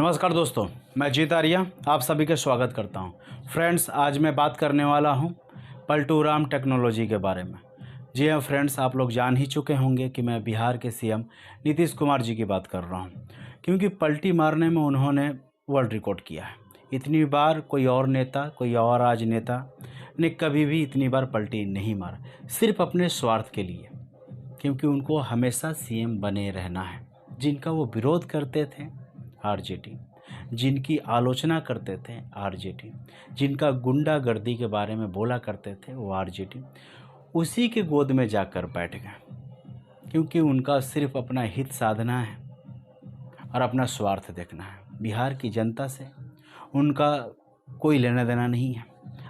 नमस्कार दोस्तों, मैं जीत आर्या आप सभी का स्वागत करता हूं। फ्रेंड्स, आज मैं बात करने वाला हूं पलटू राम टेक्नोलॉजी के बारे में। जी हाँ फ्रेंड्स, आप लोग जान ही चुके होंगे कि मैं बिहार के सीएम नीतीश कुमार जी की बात कर रहा हूं, क्योंकि पलटी मारने में उन्होंने वर्ल्ड रिकॉर्ड किया है। इतनी बार कोई और नेता, कोई और राजनेता ने कभी भी इतनी बार पलटी नहीं मारा, सिर्फ अपने स्वार्थ के लिए, क्योंकि उनको हमेशा सीएम बने रहना है। जिनका वो विरोध करते थे आरजेडी, जिनकी आलोचना करते थे आरजेडी, जिनका गुंडागर्दी के बारे में बोला करते थे वो आरजेडी, उसी के गोद में जाकर बैठ गए, क्योंकि उनका सिर्फ अपना हित साधना है और अपना स्वार्थ देखना है। बिहार की जनता से उनका कोई लेना देना नहीं है।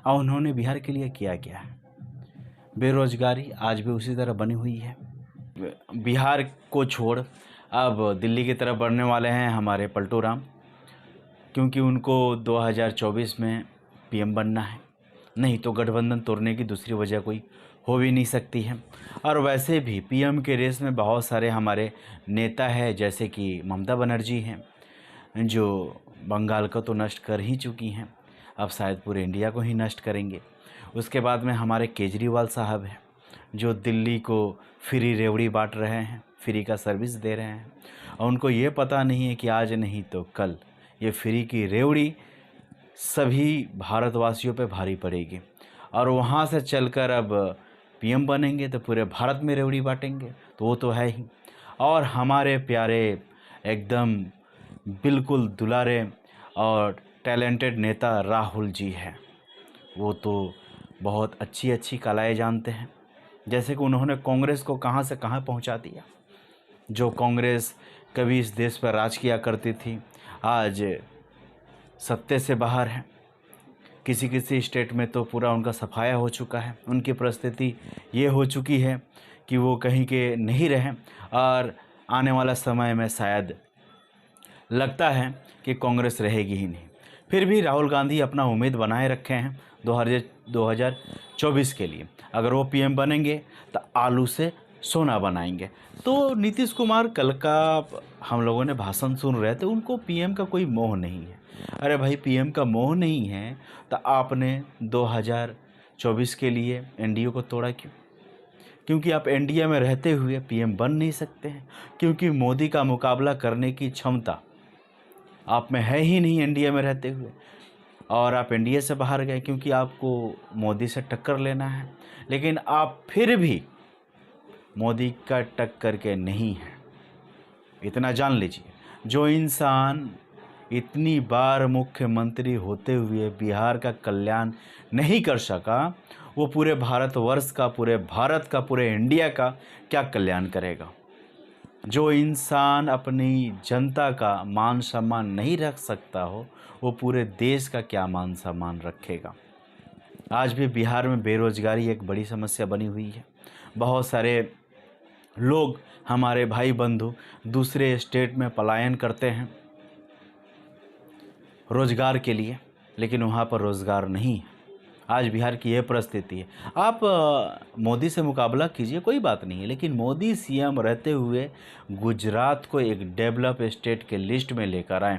और उन्होंने बिहार के लिए किया क्या है? बेरोजगारी आज भी उसी तरह बनी हुई है। बिहार को छोड़ अब दिल्ली की तरफ बढ़ने वाले हैं हमारे पलटू राम, क्योंकि उनको 2024 में पीएम बनना है। नहीं तो गठबंधन तोड़ने की दूसरी वजह कोई हो भी नहीं सकती है। और वैसे भी पीएम के रेस में बहुत सारे हमारे नेता हैं, जैसे कि ममता बनर्जी हैं, जो बंगाल को तो नष्ट कर ही चुकी हैं, अब शायद पूरे इंडिया को ही नष्ट करेंगे। उसके बाद में हमारे केजरीवाल साहब हैं, जो दिल्ली को फ्री रेवड़ी बांट रहे हैं, फ्री का सर्विस दे रहे हैं, और उनको ये पता नहीं है कि आज नहीं तो कल ये फ्री की रेवड़ी सभी भारतवासियों पे भारी पड़ेगी। और वहाँ से चलकर अब पीएम बनेंगे तो पूरे भारत में रेवड़ी बांटेंगे, तो वो तो है ही। और हमारे प्यारे एकदम बिल्कुल दुलारे और टैलेंटेड नेता राहुल जी हैं, वो तो बहुत अच्छी अच्छी कलाएँ जानते हैं। जैसे कि उन्होंने कांग्रेस को कहाँ से कहाँ पहुँचा दिया। जो कांग्रेस कभी इस देश पर राज किया करती थी, आज सत्ते से बाहर है। किसी किसी स्टेट में तो पूरा उनका सफाया हो चुका है। उनकी परिस्थिति ये हो चुकी है कि वो कहीं के नहीं रहे, और आने वाला समय में शायद लगता है कि कांग्रेस रहेगी ही नहीं। फिर भी राहुल गांधी अपना उम्मीद बनाए रखे हैं 2024 के लिए। अगर वो पीएम बनेंगे तो आलू से सोना बनाएंगे। तो नीतीश कुमार कल का हम लोगों ने भाषण सुन रहे थे, उनको पीएम का कोई मोह नहीं है। अरे भाई, पीएम का मोह नहीं है तो आपने 2024 के लिए एनडीए को तोड़ा क्यों? क्योंकि आप एनडीए में रहते हुए पीएम बन नहीं सकते हैं, क्योंकि मोदी का मुकाबला करने की क्षमता आप में है ही नहीं एनडीए में रहते हुए। और आप एनडीए से बाहर गए क्योंकि आपको मोदी से टक्कर लेना है, लेकिन आप फिर भी मोदी का टक्कर के नहीं हैं। इतना जान लीजिए, जो इंसान इतनी बार मुख्यमंत्री होते हुए बिहार का कल्याण नहीं कर सका, वो पूरे भारतवर्ष का, पूरे भारत का, पूरे इंडिया का क्या कल्याण करेगा? जो इंसान अपनी जनता का मान सम्मान नहीं रख सकता हो, वो पूरे देश का क्या मान सम्मान रखेगा? आज भी बिहार में बेरोजगारी एक बड़ी समस्या बनी हुई है। बहुत सारे लोग, हमारे भाई बंधु, दूसरे स्टेट में पलायन करते हैं रोजगार के लिए, लेकिन वहाँ पर रोजगार नहीं है। आज बिहार की ये परिस्थिति है। आप मोदी से मुकाबला कीजिए, कोई बात नहीं है, लेकिन मोदी सीएम रहते हुए गुजरात को एक डेवलप स्टेट के लिस्ट में लेकर आए।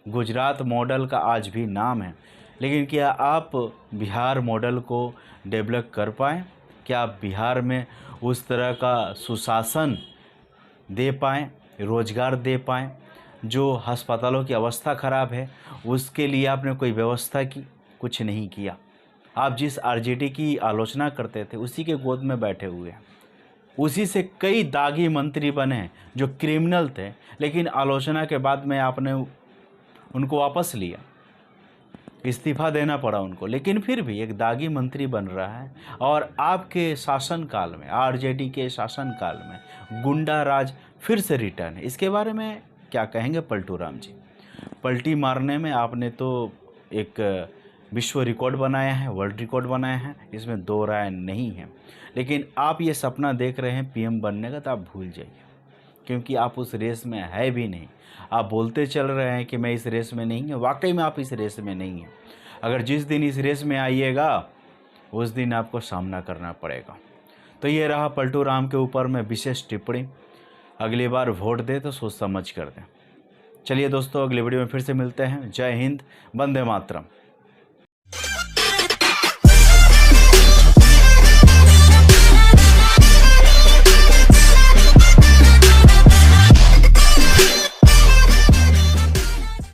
गुजरात मॉडल का आज भी नाम है, लेकिन क्या आप बिहार मॉडल को डेवलप कर पाएँ? क्या आप बिहार में उस तरह का सुशासन दे पाएँ, रोजगार दे पाएँ? जो अस्पतालों की अवस्था ख़राब है, उसके लिए आपने कोई व्यवस्था की? कुछ नहीं किया। आप जिस आरजेडी की आलोचना करते थे, उसी के गोद में बैठे हुए हैं। उसी से कई दागी मंत्री बने जो क्रिमिनल थे, लेकिन आलोचना के बाद में आपने उनको वापस लिया, इस्तीफा देना पड़ा उनको, लेकिन फिर भी एक दागी मंत्री बन रहा है। और आपके शासनकाल में, आरजेडी के शासनकाल में गुंडा राज फिर से रिटर्न है। इसके बारे में क्या कहेंगे पलटू राम जी? पलटी मारने में आपने तो एक विश्व रिकॉर्ड बनाया है, वर्ल्ड रिकॉर्ड बनाया है, इसमें दो राय नहीं है। लेकिन आप ये सपना देख रहे हैं पीएम बनने का, तो आप भूल जाइए, क्योंकि आप उस रेस में है भी नहीं। आप बोलते चल रहे हैं कि मैं इस रेस में नहीं हूँ, वाकई में आप इस रेस में नहीं हैं। अगर जिस दिन इस रेस में आइएगा, उस दिन आपको सामना करना पड़ेगा। तो ये रहा पलटू राम के ऊपर में विशेष टिप्पणी। अगली बार वोट दे तो सोच समझ कर दें। चलिए दोस्तों, अगली वीडियो में फिर से मिलते हैं। जय हिंद, वंदे मातरम।